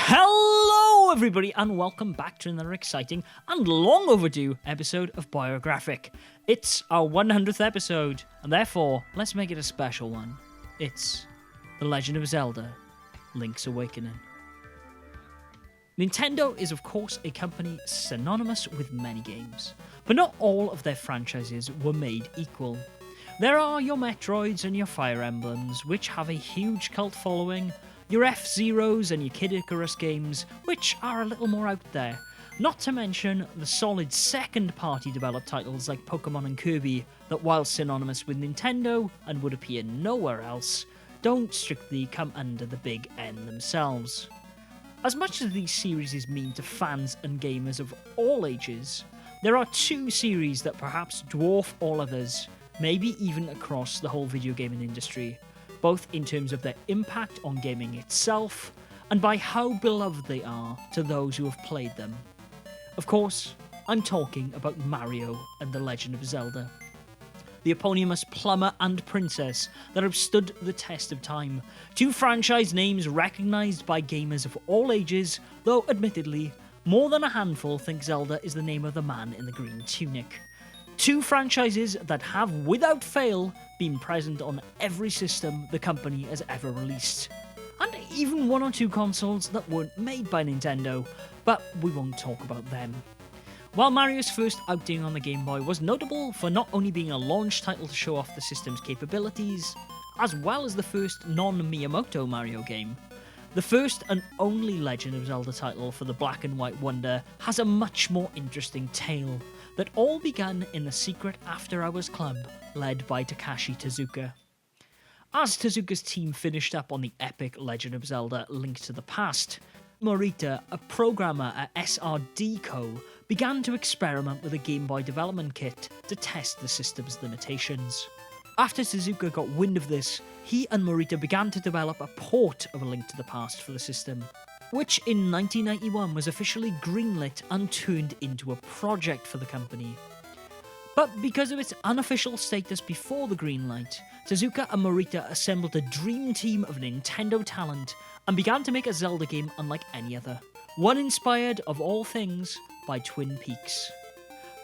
Hello everybody and welcome back to another exciting and long overdue episode of Boyographic. It's our 100th episode and therefore let's make it a special one. It's The Legend of Zelda, Link's Awakening. Nintendo is of course a company synonymous with many games, but not all of their franchises were made equal. There are your Metroids and your Fire Emblems, which have a huge cult following, your F-Zeros and your Kid Icarus games, which are a little more out there, not to mention the solid second-party developed titles like Pokemon and Kirby that, while synonymous with Nintendo and would appear nowhere else, don't strictly come under the big N themselves. As much as these series mean to fans and gamers of all ages, there are two series that perhaps dwarf all others, maybe even across the whole video gaming industry, both in terms of their impact on gaming itself, and by how beloved they are to those who have played them. Of course, I'm talking about Mario and The Legend of Zelda. The eponymous plumber and princess that have stood the test of time. Two franchise names recognised by gamers of all ages, though admittedly, more than a handful think Zelda is the name of the man in the green tunic. Two franchises that have, without fail, been present on every system the company has ever released. And even one or two consoles that weren't made by Nintendo, but we won't talk about them. While Mario's first outing on the Game Boy was notable for not only being a launch title to show off the system's capabilities, as well as the first non-Miyamoto Mario game, the first and only Legend of Zelda title for the Black and White Wonder has a much more interesting tale that all began in the secret after-hours club led by Takashi Tezuka. As Tezuka's team finished up on the epic Legend of Zelda Link to the Past, Morita, a programmer at SRD Co., began to experiment with a Game Boy development kit to test the system's limitations. After Tezuka got wind of this, he and Morita began to develop a port of A Link to the Past for the system, which in 1991 was officially greenlit and turned into a project for the company. But because of its unofficial status before the greenlight, Tezuka and Morita assembled a dream team of Nintendo talent and began to make a Zelda game unlike any other, one inspired, of all things, by Twin Peaks.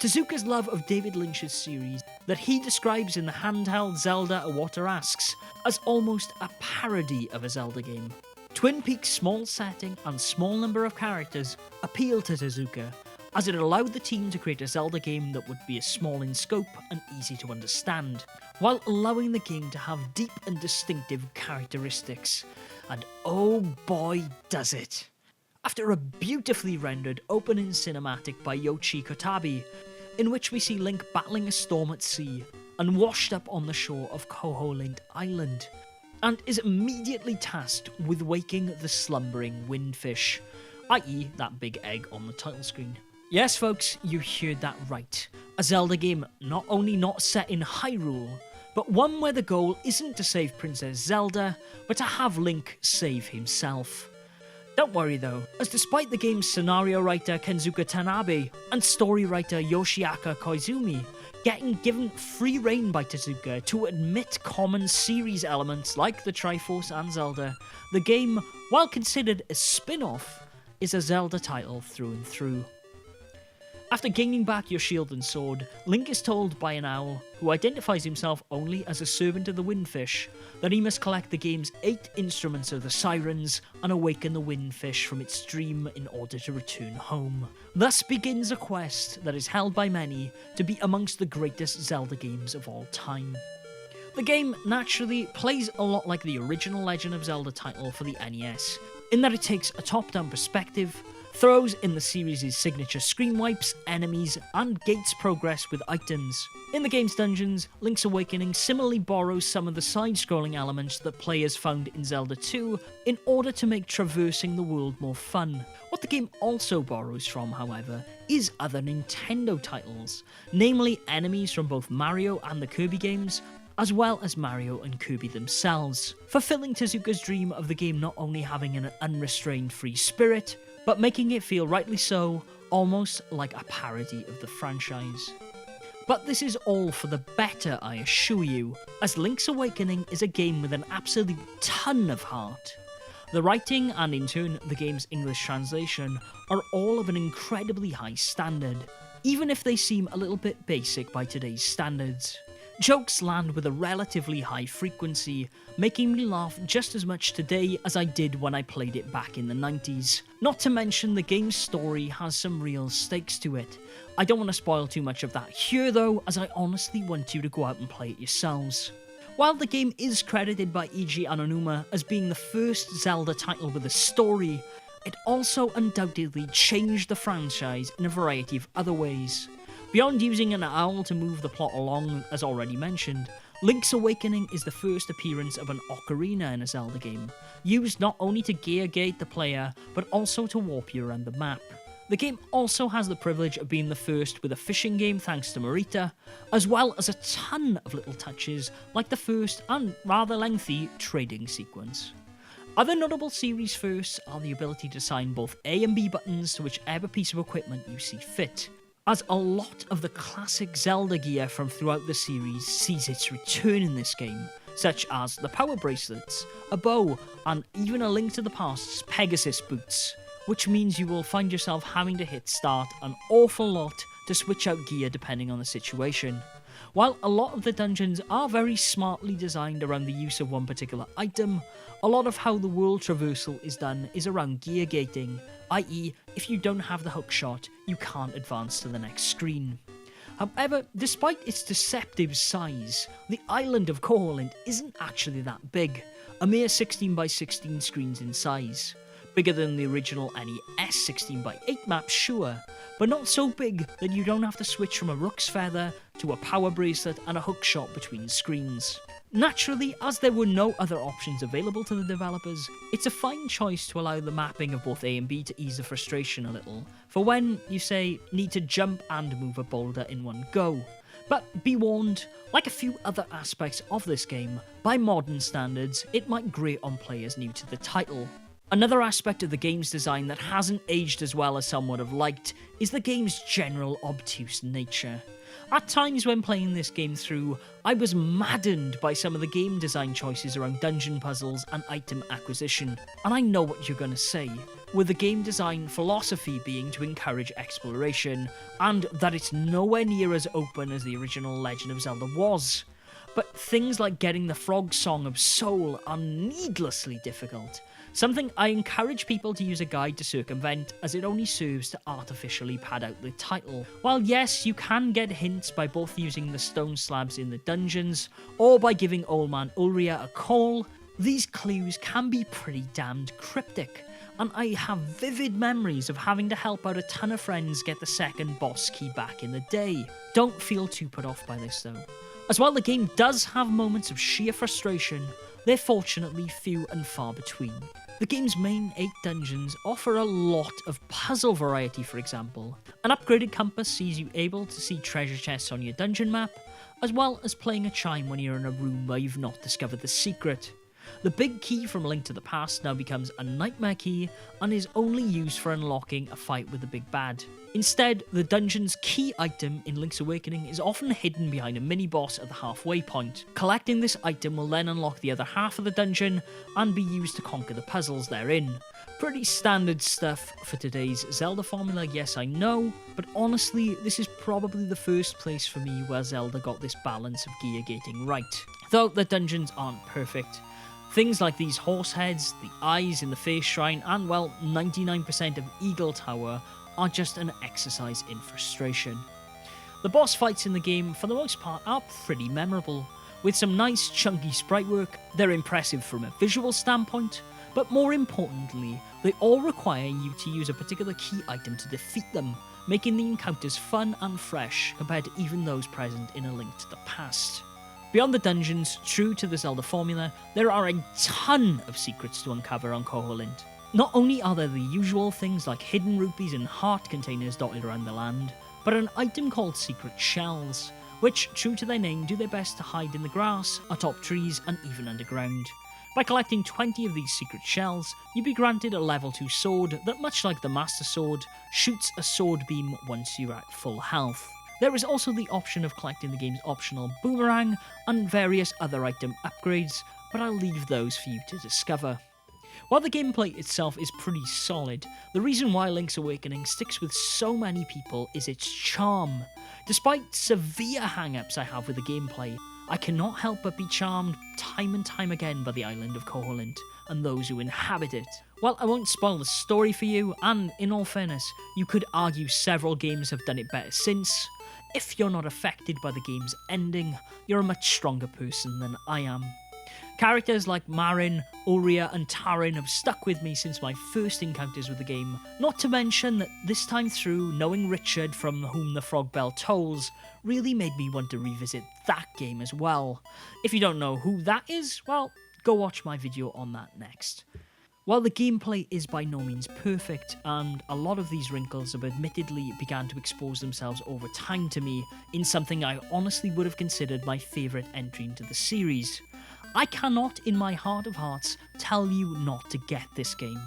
Tezuka's love of David Lynch's series, that he describes in the handheld Zelda: A Water Asks as almost a parody of a Zelda game. Twin Peaks' small setting and small number of characters appealed to Tezuka, as it allowed the team to create a Zelda game that would be small in scope and easy to understand, while allowing the game to have deep and distinctive characteristics. And oh boy does it! After a beautifully rendered opening cinematic by Yoichi Kotabe, in which we see Link battling a storm at sea and washed up on the shore of Koholint Island, and is immediately tasked with waking the slumbering windfish, i.e. that big egg on the title screen. Yes folks, you heard that right. A Zelda game not only not set in Hyrule, but one where the goal isn't to save Princess Zelda, but to have Link save himself. Don't worry though, as despite the game's scenario writer Kensuke Tanabe and story writer Yoshiaka Koizumi getting given free rein by Tezuka to admit common series elements like the Triforce and Zelda, the game, while considered a spin-off, is a Zelda title through and through. After gaining back your shield and sword, Link is told by an owl, who identifies himself only as a servant of the Windfish, that he must collect the game's 8 instruments of the Sirens and awaken the Windfish from its dream in order to return home. Thus begins a quest that is held by many to be amongst the greatest Zelda games of all time. The game, naturally, plays a lot like the original Legend of Zelda title for the NES, in that it takes a top-down perspective, throws in the series' signature screen wipes, enemies, and gates progress with items. In the game's dungeons, Link's Awakening similarly borrows some of the side-scrolling elements that players found in Zelda 2 in order to make traversing the world more fun. What the game also borrows from, however, is other Nintendo titles, namely enemies from both Mario and the Kirby games, as well as Mario and Kirby themselves, fulfilling Tezuka's dream of the game not only having an unrestrained free spirit, but making it feel rightly so, almost like a parody of the franchise. But this is all for the better, I assure you, as Link's Awakening is a game with an absolute ton of heart. The writing and in turn the game's English translation are all of an incredibly high standard, even if they seem a little bit basic by today's standards. Jokes land with a relatively high frequency, making me laugh just as much today as I did when I played it back in the 90s. Not to mention the game's story has some real stakes to it. I don't want to spoil too much of that here though, as I honestly want you to go out and play it yourselves. While the game is credited by Eiji Aonuma as being the first Zelda title with a story, it also undoubtedly changed the franchise in a variety of other ways. Beyond using an owl to move the plot along, as already mentioned, Link's Awakening is the first appearance of an ocarina in a Zelda game, used not only to gear gate the player, but also to warp you around the map. The game also has the privilege of being the first with a fishing game thanks to Marita, as well as a ton of little touches like the first and rather lengthy trading sequence. Other notable series firsts are the ability to assign both A and B buttons to whichever piece of equipment you see fit, as a lot of the classic Zelda gear from throughout the series sees its return in this game, such as the power bracelets, a bow, and even A Link to the Past's Pegasus boots, which means you will find yourself having to hit start an awful lot to switch out gear depending on the situation. While a lot of the dungeons are very smartly designed around the use of one particular item, a lot of how the world traversal is done is around gear gating, i.e. if you don't have the hook shot, you can't advance to the next screen. However, despite its deceptive size, the island of Koholint isn't actually that big, a mere 16 by 16 screens in size. Bigger than the original NES 16x8 map, sure, but not so big that you don't have to switch from a rook's feather to a power bracelet and a hookshot between screens. Naturally, as there were no other options available to the developers, it's a fine choice to allow the mapping of both A and B to ease the frustration a little, for when, you say, need to jump and move a boulder in one go. But be warned, like a few other aspects of this game, by modern standards, it might grate on players new to the title. Another aspect of the game's design that hasn't aged as well as some would have liked is the game's general obtuse nature. At times when playing this game through, I was maddened by some of the game design choices around dungeon puzzles and item acquisition, and I know what you're gonna say, with the game design philosophy being to encourage exploration, and that it's nowhere near as open as the original Legend of Zelda was. But things like getting the Frog Song of Soul are needlessly difficult, something I encourage people to use a guide to circumvent, as it only serves to artificially pad out the title. While yes, you can get hints by both using the stone slabs in the dungeons, or by giving Old Man Ulria a call, these clues can be pretty damned cryptic, and I have vivid memories of having to help out a ton of friends get the second boss key back in the day. Don't feel too put off by this though. As while the game does have moments of sheer frustration, they're fortunately few and far between. The game's main 8 dungeons offer a lot of puzzle variety, for example. An upgraded compass sees you able to see treasure chests on your dungeon map, as well as playing a chime when you're in a room where you've not discovered the secret. The big key from A Link to the Past now becomes a nightmare key and is only used for unlocking a fight with the big bad. Instead, the dungeon's key item in Link's Awakening is often hidden behind a mini-boss at the halfway point. Collecting this item will then unlock the other half of the dungeon and be used to conquer the puzzles therein. Pretty standard stuff for today's Zelda formula, yes I know, but honestly, this is probably the first place for me where Zelda got this balance of gear gating right. Though the dungeons aren't perfect. Things like these horse heads, the eyes in the face shrine, and well, 99% of Eagle Tower are just an exercise in frustration. The boss fights in the game, for the most part, are pretty memorable. With some nice chunky sprite work, they're impressive from a visual standpoint, but more importantly, they all require you to use a particular key item to defeat them, making the encounters fun and fresh compared to even those present in A Link to the Past. Beyond the dungeons, true to the Zelda formula, there are a ton of secrets to uncover on Koholint. Not only are there the usual things like hidden rupees and heart containers dotted around the land, but an item called secret shells, which, true to their name, do their best to hide in the grass, atop trees, and even underground. By collecting 20 of these secret shells, you'll be granted a level 2 sword that, much like the Master Sword, shoots a sword beam once you're at full health. There is also the option of collecting the game's optional boomerang and various other item upgrades, but I'll leave those for you to discover. While the gameplay itself is pretty solid, the reason why Link's Awakening sticks with so many people is its charm. Despite severe hang-ups I have with the gameplay, I cannot help but be charmed time and time again by the island of Koholint and those who inhabit it. Well, I won't spoil the story for you, and in all fairness, you could argue several games have done it better since. If you're not affected by the game's ending, you're a much stronger person than I am. Characters like Marin, Aurea and Tarin have stuck with me since my first encounters with the game, not to mention that this time through, knowing Richard from whom the frog bell tolls really made me want to revisit that game as well. If you don't know who that is, well, go watch my video on that next. While the gameplay is by no means perfect, and a lot of these wrinkles have admittedly began to expose themselves over time to me in something I honestly would have considered my favourite entry into the series, I cannot in my heart of hearts tell you not to get this game.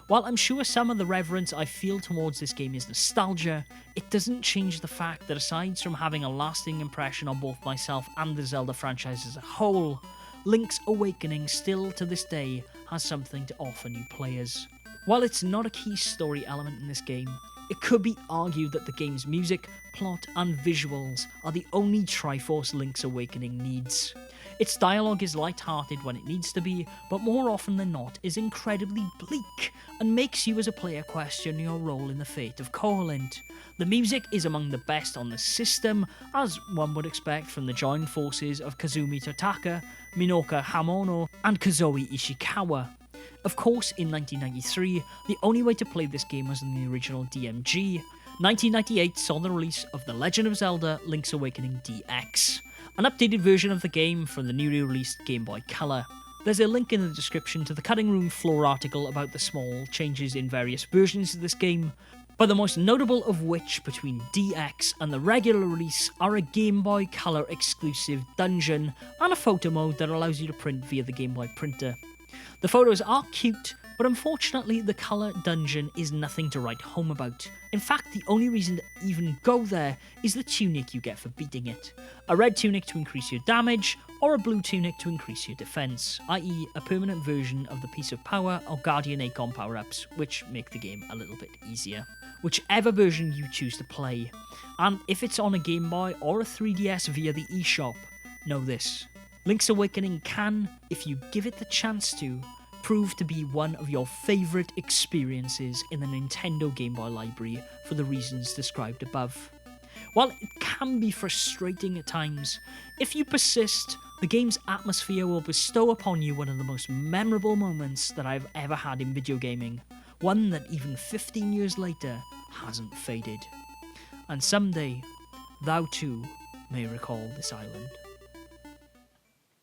While I'm sure some of the reverence I feel towards this game is nostalgia, it doesn't change the fact that aside from having a lasting impression on both myself and the Zelda franchise as a whole, Link's Awakening still to this day has something to offer new players. While it's not a key story element in this game, it could be argued that the game's music, plot and visuals are the only Triforce Link's Awakening needs. Its dialogue is light-hearted when it needs to be, but more often than not is incredibly bleak and makes you as a player question your role in the fate of Koholint. The music is among the best on the system, as one would expect from the joined forces of Kazumi Totaka, Minoka Hamono and Kazuo Ishikawa. Of course, in 1993, the only way to play this game was in the original DMG. 1998 saw the release of The Legend of Zelda Link's Awakening DX, an updated version of the game from the newly released Game Boy Color. There's a link in the description to the Cutting Room Floor article about the small changes in various versions of this game, but the most notable of which between DX and the regular release are a Game Boy Color exclusive dungeon and a photo mode that allows you to print via the Game Boy printer. The photos are cute, but unfortunately the Color dungeon is nothing to write home about. In fact, the only reason to even go there is the tunic you get for beating it. A red tunic to increase your damage, or a blue tunic to increase your defense, i.e. a permanent version of the Piece of Power or Guardian Acorn power-ups, which make the game a little bit easier. Whichever version you choose to play, and if it's on a Game Boy or a 3DS via the eShop, know this: Link's Awakening can, if you give it the chance to, prove to be one of your favourite experiences in the Nintendo Game Boy library for the reasons described above. While it can be frustrating at times, if you persist, the game's atmosphere will bestow upon you one of the most memorable moments that I've ever had in video gaming, one that even 15 years later hasn't faded. And someday, thou too may recall this island.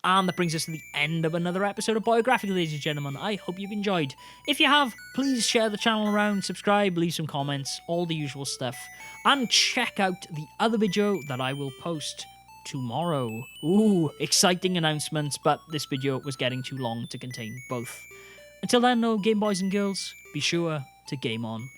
And that brings us to the end of another episode of Boyographic, ladies and gentlemen. I hope you've enjoyed. If you have, please share the channel around, subscribe, leave some comments, all the usual stuff. And check out the other video that I will post tomorrow. Ooh, exciting announcements, but this video was getting too long to contain both. Until then, though, Game Boys and Girls, be sure to game on.